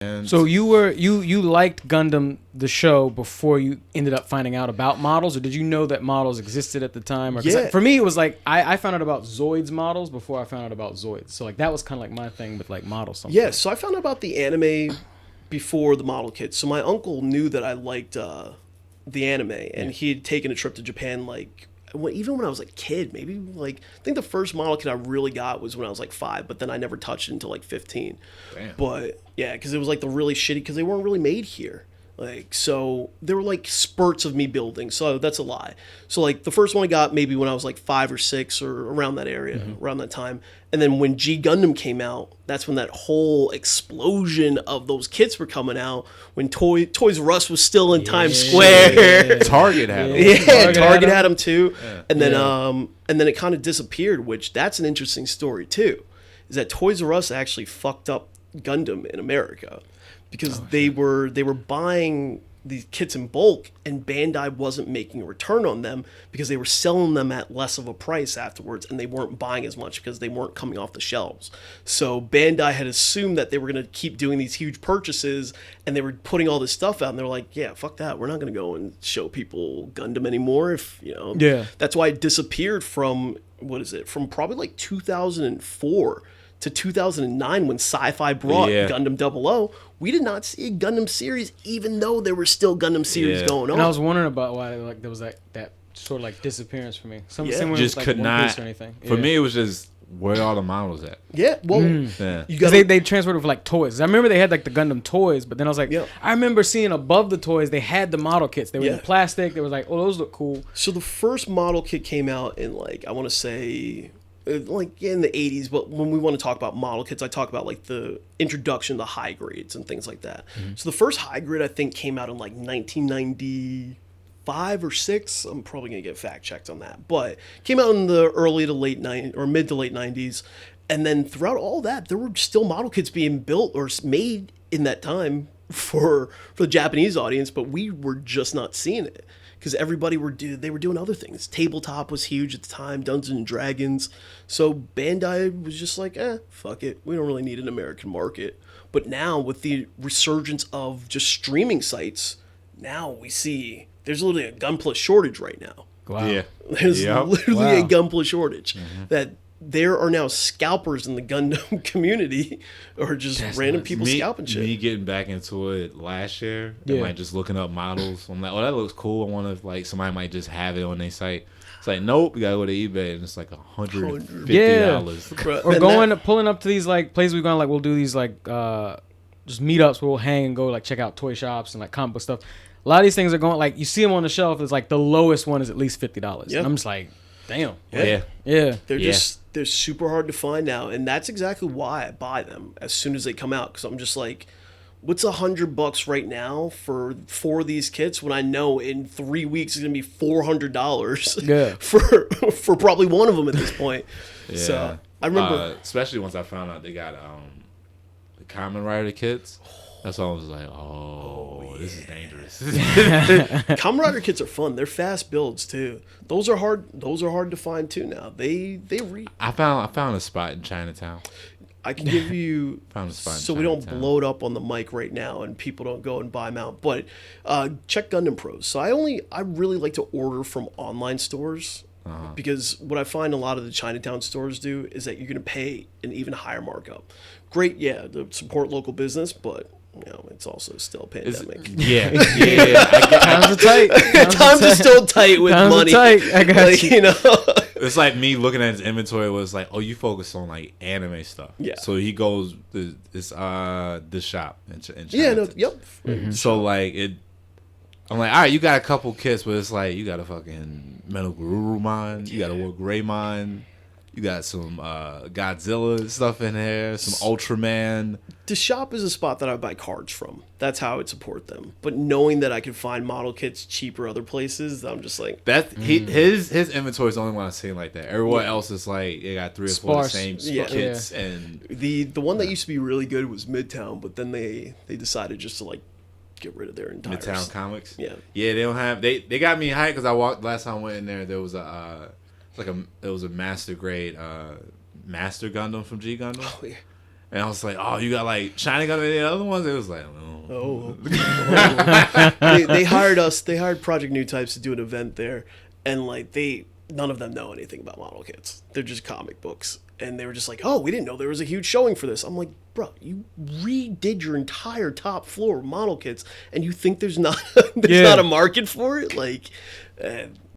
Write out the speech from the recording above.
And So you liked Gundam the show before you ended up finding out about models, or did you know that models existed at the time? Or, Yeah. for me, it was like I found out about Zoids models before I found out about Zoids. So like that was kind of like my thing with like models. Yeah, so I found out about the anime before the model kits. So my uncle knew that I liked the anime, and he had taken a trip to Japan like even when I was like a kid, maybe like I think the first model kit I really got was when I was like 5, but then I never touched it until like 15. Damn. But yeah, because it was like the really shitty, because they weren't really made here. Like, so there were like spurts of me building, so that's a lie. So like the first one I got maybe when I was like 5 or 6 or around that area, around that time. And then when G Gundam came out, that's when that whole explosion of those kits were coming out. When Toys R Us was still in Times Square, Target had them. yeah, Target had them too. Yeah. And then it kind of disappeared, which that's an interesting story too. Is that Toys R Us actually fucked up Gundam in America because they were buying these kits in bulk, and Bandai wasn't making a return on them because they were selling them at less of a price afterwards, and they weren't buying as much because they weren't coming off the shelves. So Bandai had assumed that they were going to keep doing these huge purchases, and they were putting all this stuff out, and they're like, yeah, fuck that, we're not going to go and show people Gundam anymore. If that's why it disappeared from from probably like 2004 to 2009 when Sci-Fi brought Gundam 00. We did not see a Gundam series, even though there were still Gundam series going on. And I was wondering about why like there was that sort of like disappearance for me. Same Just with, like, could One not. Piece or anything. For me, it was just where all the models at. Yeah, well, Yeah. you Because got they transferred it for like toys. I remember they had like the Gundam toys, but then I was like, I remember seeing above the toys they had the model kits. They were in plastic. They was like, oh, those look cool. So the first model kit came out in like, I want to say, like in the 80s, but when we want to talk about model kits, I talk about like the introduction to high grades and things like that. So the first high grade I think came out in like 1995 or 6. I'm probably gonna get fact checked on that, but came out in the early to late 90s or mid to late 90s. And then throughout all that, there were still model kits being built or made in that time for the Japanese audience, but we were just not seeing it. Because everybody they were doing other things. Tabletop was huge at the time, Dungeons and Dragons. So Bandai was just like, fuck it. We don't really need an American market. But now with the resurgence of just streaming sites, now we see there's literally a Gunpla shortage right now. Wow. Yeah. There's literally a Gunpla shortage. Mm-hmm. That there are now scalpers in the Gundam community, or just random people scalping shit. Me getting back into it last year, and like just looking up models. I'm like, oh, that looks cool. I wonder if like somebody might just have it on their site. It's like, nope, you gotta go to eBay, and it's like $150. Or pulling up to these like places we've gone, like we'll do these like just meetups where we'll hang and go like check out toy shops and like comic book stuff. A lot of these things are going like you see them on the shelf. It's like the lowest one is at least $50. Yeah. And I'm just like, damn. Yeah. They're super hard to find now, and that's exactly why I buy them as soon as they come out, because I'm just like, what's $100 right now for 4 of these kits when I know in 3 weeks it's gonna be $400 for probably one of them at this point. So I remember, especially once I found out they got the Kamen Rider kits. That's why I was like, this is dangerous. Kamen Rider kits are fun. They're fast builds too. Those are hard to find too now. I found a spot in Chinatown. I can give you found a spot in so we don't blow it up on the mic right now and people don't go and buy them out. But check Gundam Pros. So I really like to order from online stores. Because what I find a lot of the Chinatown stores do is that you're going to pay an even higher markup. Great, to support local business, but it's also still a pandemic. Times are tight. Times are still tight with money. I got you. It's like me looking at his inventory was like, oh, you focus on like anime stuff. Yeah. So he goes this shop in Chinatown. Mm-hmm. So like I'm like, all right, you got a couple kits, but it's like you got a fucking Metal Garurumon, you got a War Greymon, you got some Godzilla stuff in there, some Ultraman. The shop is a spot that I buy cards from. That's how I would support them. But knowing that I can find model kits cheaper other places, I'm just like his inventory is the only one I've seen like that. Everyone else is like they got 3 or 4 of the same kits, and the one that used to be really good was Midtown, but then they decided just to like get rid of their entire Midtown Comics. Yeah, they don't have they got me hyped because I walked last time I went in there. There was it was a master grade Master Gundam from G Gundam. Oh, yeah. And I was like, oh, you got like China got any other ones? It was like, Oh. They hired us. They hired Project New Types to do an event there, and like none of them know anything about model kits. They're just comic books, and they were just like, "Oh, we didn't know there was a huge showing for this." I'm like, "Bro, you redid your entire top floor of model kits, and you think there's not not a market for it?" Like,